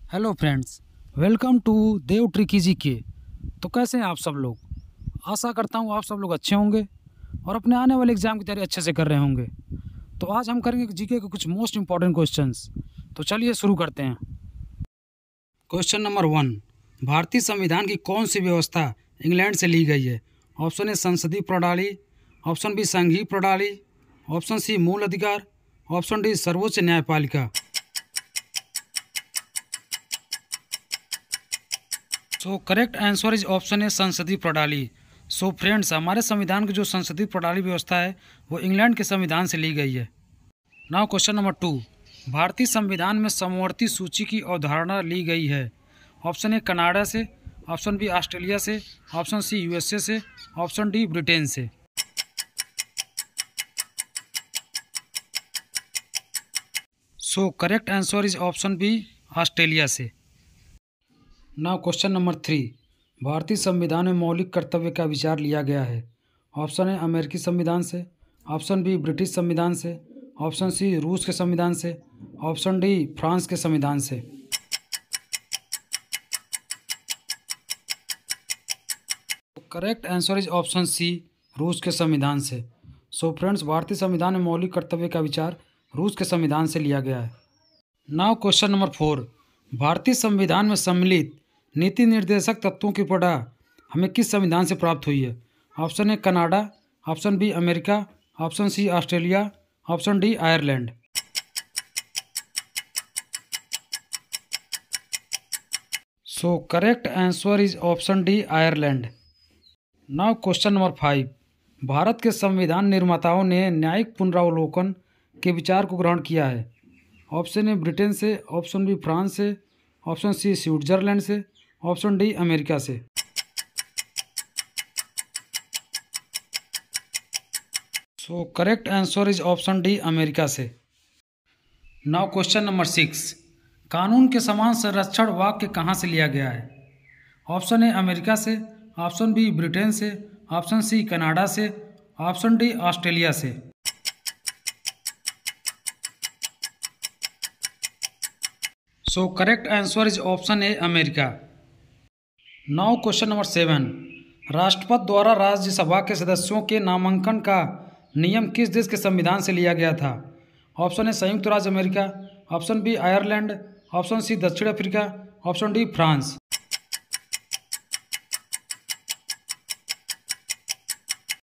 Hello friends, welcome to Dev tricky G K. तो कैसे हैं आप सब लोग? आशा करता हूँ आप सब लोग अच्छे होंगे और अपने आने वाले एग्ज़ाम की तैयारी अच्छे से कर रहे होंगे। तो आज हम करेंगे जीके के कुछ मोस्ट इंपॉर्टेंट क्वेश्चंस। तो चलिए शुरू करते हैं। क्वेश्चन नंबर 1, भारतीय संविधान की कौन सी व्यवस्था इंग्लैंड से ली गई है? ऑप्शन ए संसदीय प्रणाली, ऑप्शन बी संघीय प्रणाली, ऑप्शन सी मूल अधिकार, ऑप्शन डी सर्वोच्च न्यायपालिका। सो करेक्ट आंसर इज ऑप्शन है संसदीय प्रणाली। सो फ्रेंड्स, हमारे संविधान की जो संसदीय प्रणाली व्यवस्था है वो इंग्लैंड के संविधान से ली गई है। नाउ क्वेश्चन नंबर 2, भारतीय संविधान में समवर्ती सूची की अवधारणा ली गई है। ऑप्शन ए कनाडा से, ऑप्शन बी ऑस्ट्रेलिया से, ऑप्शन सी यूएसए से, ऑप्शन डी ब्रिटेन से। So correct answer is option B Australia से। नाउ क्वेश्चन नंबर 3, भारतीय संविधान में मौलिक कर्तव्य का विचार लिया गया है। ऑप्शन ए अमेरिकी संविधान से, ऑप्शन बी ब्रिटिश संविधान से, ऑप्शन सी रूस के संविधान से, ऑप्शन डी फ्रांस के संविधान से। Correct answer is option C रूस के संविधान से। सो फ्रेंड्स, भारतीय संविधान में मौलिक कर्तव्य का विचार रूस के संविधान से लिया गया है। नाउ क्वेश्चन नंबर 4, भारतीय संविधान में सम्मिलित नीति निर्देशक तत्वों की पढ़ा हमें किस संविधान से प्राप्त हुई है? Option A Canada, option B America, option C Australia, option D Ireland. So correct answer is option D Ireland. Now question number 5, भारत के संविधान निर्माताओं ने न्यायिक पुनरावलोकन के विचार को ग्रहण किया है। ऑप्शन ए ब्रिटेन से, ऑप्शन बी फ्रांस से, ऑप्शन सी स्विट्जरलैंड से, ऑप्शन डी अमेरिका से। So correct answer is option D America से। नाउ क्वेश्चन नंबर 6, कानून के समान संरक्षण वाक्य कहाँ से लिया गया है? ऑप्शन ए अमेरिका से, ऑप्शन बी ब्रिटेन से, ऑप्शन सी कनाडा से, ऑप्शन डी ऑस्ट्रेलिया से। So correct answer is option A America. Now question number 7, राष्ट्रपति द्वारा राज्यसभा के सदस्यों के नामांकन का नियम किस देश के संविधान से लिया गया था? ऑप्शन ए संयुक्त राज्य America, option B Ireland, option C दक्षिण अफ्रीका, ऑप्शन डी फ्रांस।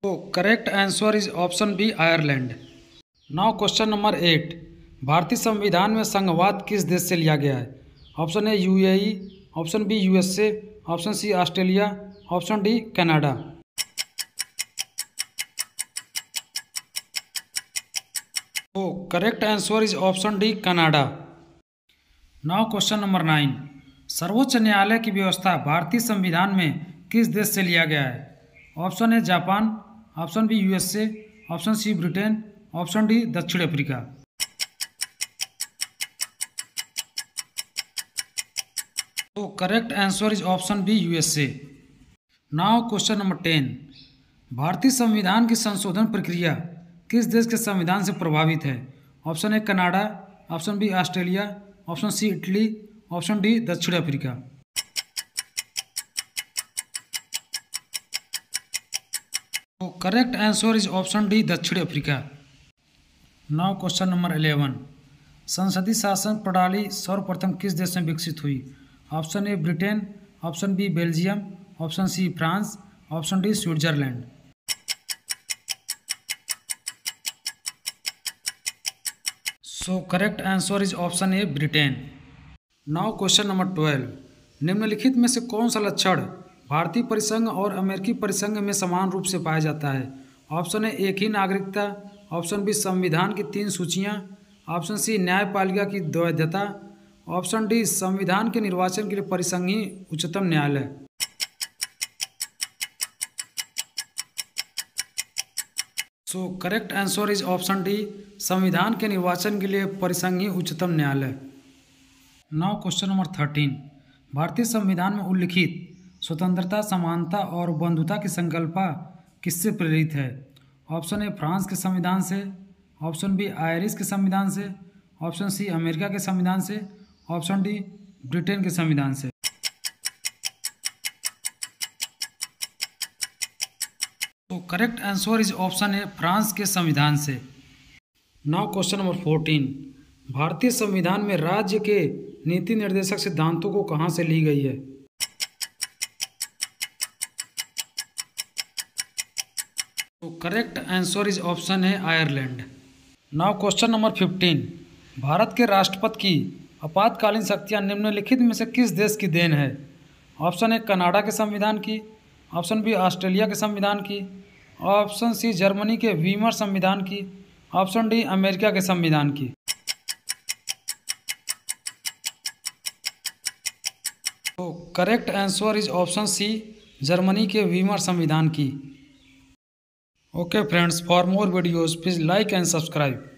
तो correct answer is option B Ireland. Now question number 8, भारतीय संविधान में संघवाद किस देश से लिया गया है? Option A UAE, option B USA, option C Australia, option D Canada. तो correct answer is option D Canada. Now question number 9, सर्वोच्च न्यायालय की व्यवस्था भारतीय संविधान में किस देश से लिया गया है? Option A Japan, option B USA, option C Britain, option D दक्षिण अफ्रीका। तो correct answer is option B USA. Now question number 10, भारतीय संविधान की संशोधन प्रक्रिया किस देश के संविधान से प्रभावित है? Option A Canada, option B Australia, option C Italy, option D दक्षिण अफ्रीका। तो correct answer is option D दक्षिण अफ्रीका। नाउ क्वेश्चन नंबर 11, संसदीय शासन प्रणाली सर्वप्रथम किस देश में विकसित हुई? Option A Britain, option B Belgium, option C France, option D Switzerland. So correct answer is option A Britain. Now question number 12, निम्नलिखित में से कौन सा लक्षण भारतीय परिसंघ और अमेरिकी परिसंघ में समान रूप से पाया जाता है? ऑप्शन ए एक ही नागरिकता, ऑप्शन बी संविधान की 3 सूचियाँ, ऑप्शन सी न्यायपालिका की वैधता, ऑप्शन डी संविधान के निर्वाचन के लिए परिसंघीय उच्चतम न्यायालय। सो correct answer is option D संविधान के निर्वाचन के लिए परिसंघीय उच्चतम न्यायालय। नाउ क्वेश्चन नंबर 13, भारतीय संविधान में उल्लिखित स्वतंत्रता, समानता और बंधुता की संकल्पना किससे प्रेरित है? ऑप्शन ए फ्रांस के संविधान से, ऑप्शन बी आयरिश के संविधान से, ऑप्शन सी अमेरिका के संविधान से, ऑप्शन डी ब्रिटेन के संविधान से। तो करेक्ट आंसर इज ऑप्शन है फ्रांस के संविधान से। नाउ क्वेश्चन नंबर 14, भारतीय संविधान में राज्य के नीति निर्देशक सिद्धांतों को कहाँ से ली गई है? तो करेक्ट आंसर इज ऑप्शन है Ireland. Now question number 15, Bharat के राष्ट्रपति की आपातकालीन शक्तियाँ निम्नलिखित में से किस देश की देन है? ऑप्शन ए कनाडा के संविधान की, ऑप्शन बी ऑस्ट्रेलिया के संविधान की, ऑप्शन सी जर्मनी के वीमर संविधान की, ऑप्शन डी अमेरिका के संविधान की। तो correct answer is option C Germany के वीमर संविधान की। Okay friends, for more videos please like and subscribe.